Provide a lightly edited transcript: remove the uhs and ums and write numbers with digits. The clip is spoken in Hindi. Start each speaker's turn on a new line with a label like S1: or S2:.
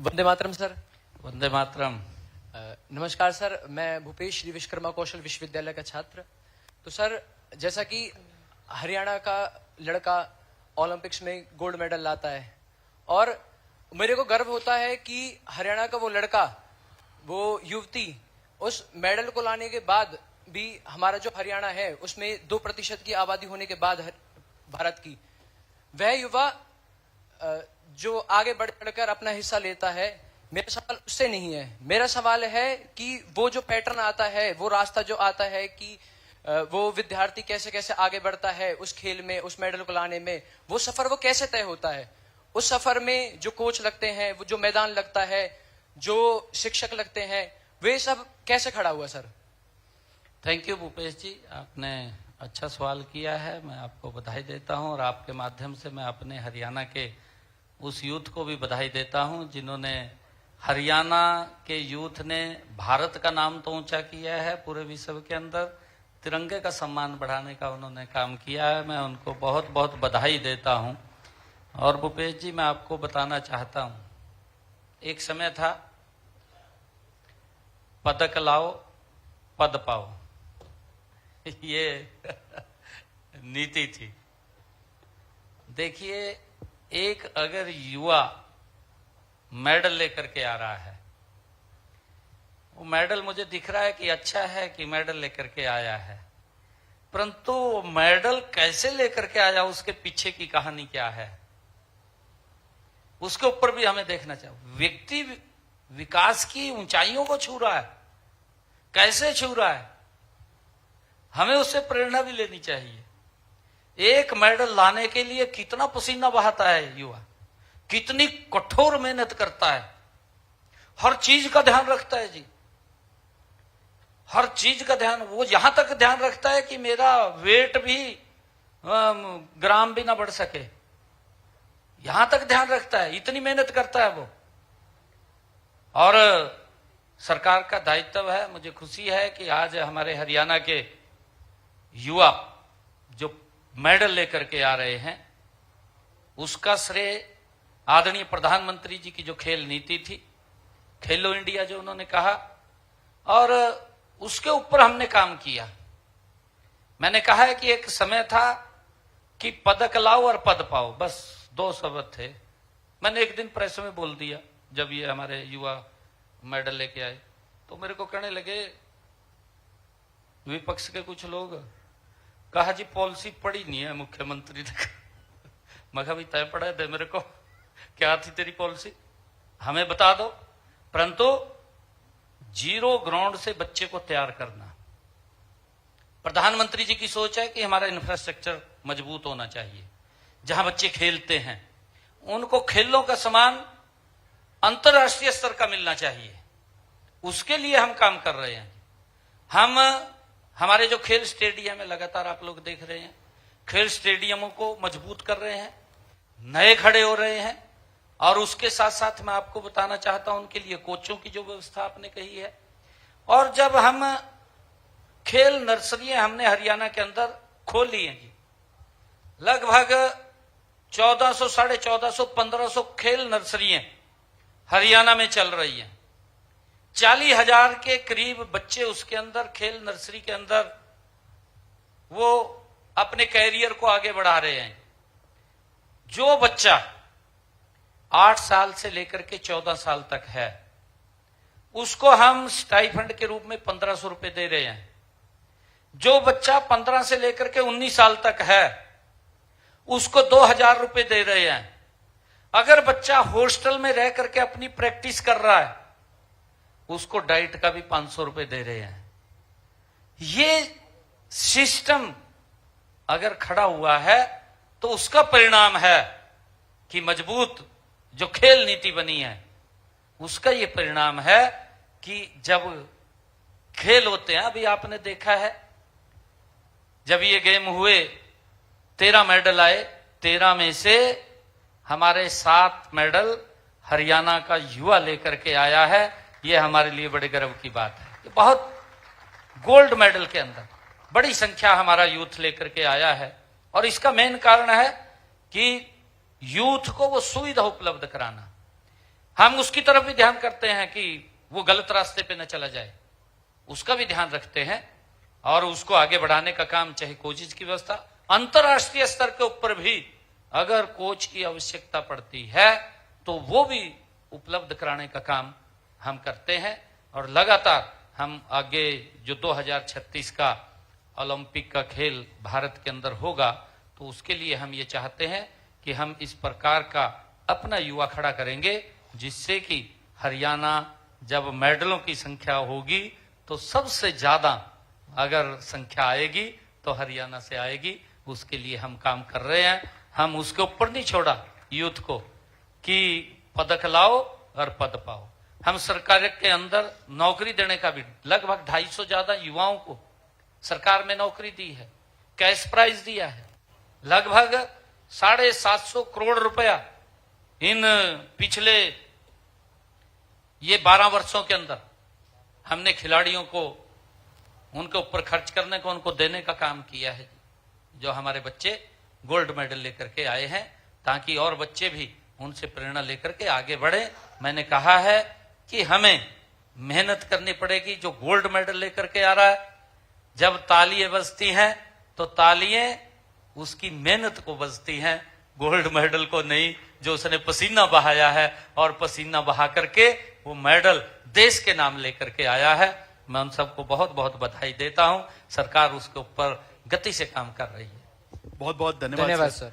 S1: वंदे मातरम सर।
S2: वंदे मातरम।
S1: नमस्कार सर, मैं भूपेश श्री विश्वकर्मा कौशल विश्वविद्यालय का छात्र। तो सर, जैसा कि हरियाणा का लड़का ओलंपिक्स में गोल्ड मेडल लाता है और मेरे को गर्व होता है कि हरियाणा का वो लड़का, वो युवती उस मेडल को लाने के बाद भी हमारा जो हरियाणा है उसमें 2% की आबादी होने के बाद भारत की, वह युवा जो आगे बढ़कर अपना हिस्सा लेता है। मेरा सवाल उससे नहीं है, मेरा सवाल है कि वो जो पैटर्न आता है, वो रास्ता जो आता है कि वो विद्यार्थी कैसे कैसे आगे बढ़ता है उस खेल में, उस मेडल को लाने में, वो सफर वो कैसे तय होता है। उस सफर में जो कोच लगते हैं, वो जो मैदान लगता है, जो शिक्षक लगते हैं, वे सब कैसे खड़ा हुआ सर?
S2: थैंक यू भूपेश जी, आपने अच्छा सवाल किया है। मैं आपको बधाई देता हूं और आपके माध्यम से मैं अपने हरियाणा के उस यूथ को भी बधाई देता हूं जिन्होंने, हरियाणा के यूथ ने भारत का नाम तो ऊंचा किया है, पूरे विश्व के अंदर तिरंगे का सम्मान बढ़ाने का उन्होंने काम किया है। मैं उनको बहुत बहुत बधाई देता हूं। और भूपेश जी, मैं आपको बताना चाहता हूं, एक समय था पदक लाओ पद पाओ, ये नीति थी। देखिए, एक अगर युवा मेडल लेकर के आ रहा है, वो मेडल मुझे दिख रहा है कि अच्छा है कि मेडल लेकर के आया है, परंतु मेडल कैसे लेकर के आया, उसके पीछे की कहानी क्या है, उसके ऊपर भी हमें देखना चाहिए। व्यक्ति विकास की ऊंचाइयों को छू रहा है, कैसे छू रहा है, हमें उससे प्रेरणा भी लेनी चाहिए। एक मेडल लाने के लिए कितना पसीना बहाता है युवा, कितनी कठोर मेहनत करता है, हर चीज का ध्यान रखता है जी, हर चीज का ध्यान। वो यहां तक ध्यान रखता है कि मेरा वेट भी ग्राम भी ना बढ़ सके, यहां तक ध्यान रखता है, इतनी मेहनत करता है वो। और सरकार का दायित्व है, मुझे खुशी है कि आज हमारे हरियाणा के युवा जो मेडल लेकर के आ रहे हैं, उसका श्रेय आदरणीय प्रधानमंत्री जी की जो खेल नीति थी, खेलो इंडिया जो उन्होंने कहा, और उसके ऊपर हमने काम किया। मैंने कहा है कि एक समय था कि पदक लाओ और पद पाओ, बस 2 शब्द थे। मैंने एक दिन प्रेस में बोल दिया, जब ये हमारे युवा मेडल लेके आए, तो मेरे को कहने लगे विपक्ष के कुछ लोग, कहा जी पॉलिसी पड़ी नहीं है मुख्यमंत्री ने। मैं कहा, तय पड़ा है, दे मेरे को, क्या थी तेरी पॉलिसी, हमें बता दो। परंतु जीरो ग्राउंड से बच्चे को तैयार करना, प्रधानमंत्री जी की सोच है कि हमारा इंफ्रास्ट्रक्चर मजबूत होना चाहिए, जहां बच्चे खेलते हैं उनको खेलों का सामान अंतर्राष्ट्रीय स्तर का मिलना चाहिए। उसके लिए हम काम कर रहे हैं। हम हमारे जो खेल स्टेडियम है, लगातार आप लोग देख रहे हैं, खेल स्टेडियमों को मजबूत कर रहे हैं, नए खड़े हो रहे हैं। और उसके साथ साथ मैं आपको बताना चाहता हूं, उनके लिए कोचों की जो व्यवस्था आपने कही है। और जब हम खेल नर्सरियां हमने हरियाणा के अंदर खोली हैं जी, लगभग 1400, 1450, 1500 खेल नर्सरियां हरियाणा में चल रही हैं। 40,000 के करीब बच्चे उसके अंदर, खेल नर्सरी के अंदर, वो अपने कैरियर को आगे बढ़ा रहे हैं। जो बच्चा 8 साल से लेकर के 14 साल तक है, उसको हम स्टाइफंड के रूप में 1500 रुपए दे रहे हैं। जो बच्चा 15 से लेकर के 19 साल तक है, उसको 2000 रुपए दे रहे हैं। अगर बच्चा हॉस्टल में रह करके अपनी प्रैक्टिस कर रहा है, उसको डाइट का भी 500 रुपए दे रहे हैं। ये सिस्टम अगर खड़ा हुआ है तो उसका परिणाम है कि मजबूत जो खेल नीति बनी है, उसका ये परिणाम है कि जब खेल होते हैं, अभी आपने देखा है जब ये गेम हुए 13 मेडल आए, 13 में से हमारे 7 मेडल हरियाणा का युवा लेकर के आया है। ये हमारे लिए बड़े गर्व की बात है। ये बहुत गोल्ड मेडल के अंदर बड़ी संख्या हमारा यूथ लेकर के आया है। और इसका मेन कारण है कि यूथ को वो सुविधा उपलब्ध कराना। हम उसकी तरफ भी ध्यान करते हैं कि वो गलत रास्ते पे न चला जाए, उसका भी ध्यान रखते हैं और उसको आगे बढ़ाने का काम, चाहे कोचिज की व्यवस्था, अंतर्राष्ट्रीय स्तर के ऊपर भी अगर कोच की आवश्यकता पड़ती है तो वो भी उपलब्ध कराने का काम हम करते हैं। और लगातार हम आगे जो 2036 का ओलंपिक का खेल भारत के अंदर होगा, तो उसके लिए हम ये चाहते हैं कि हम इस प्रकार का अपना युवा खड़ा करेंगे, जिससे कि हरियाणा जब मेडलों की संख्या होगी तो सबसे ज्यादा अगर संख्या आएगी तो हरियाणा से आएगी। उसके लिए हम काम कर रहे हैं। हम उसके ऊपर नहीं छोड़ा यूथ को कि पदक लाओ और पद पाओ। हम सरकार के अंदर नौकरी देने का भी लगभग 250 ज्यादा युवाओं को सरकार में नौकरी दी है, कैश प्राइज दिया है, लगभग 750 करोड़ रुपया इन पिछले ये 12 वर्षों के अंदर हमने खिलाड़ियों को उनके ऊपर खर्च करने को, उनको देने का काम किया है, जो हमारे बच्चे गोल्ड मेडल लेकर के आए हैं, ताकि और बच्चे भी उनसे प्रेरणा लेकर के आगे बढ़े। मैंने कहा है कि हमें मेहनत करनी पड़ेगी। जो गोल्ड मेडल लेकर के आ रहा है, जब तालियां बजती हैं तो तालियां उसकी मेहनत को बजती हैं, गोल्ड मेडल को नहीं, जो उसने पसीना बहाया है और पसीना बहा करके वो मेडल देश के नाम लेकर के आया है। मैं उन सबको बहुत बहुत बधाई देता हूं। सरकार उसके ऊपर गति से काम कर रही है।
S3: बहुत बहुत
S1: धन्यवाद सर।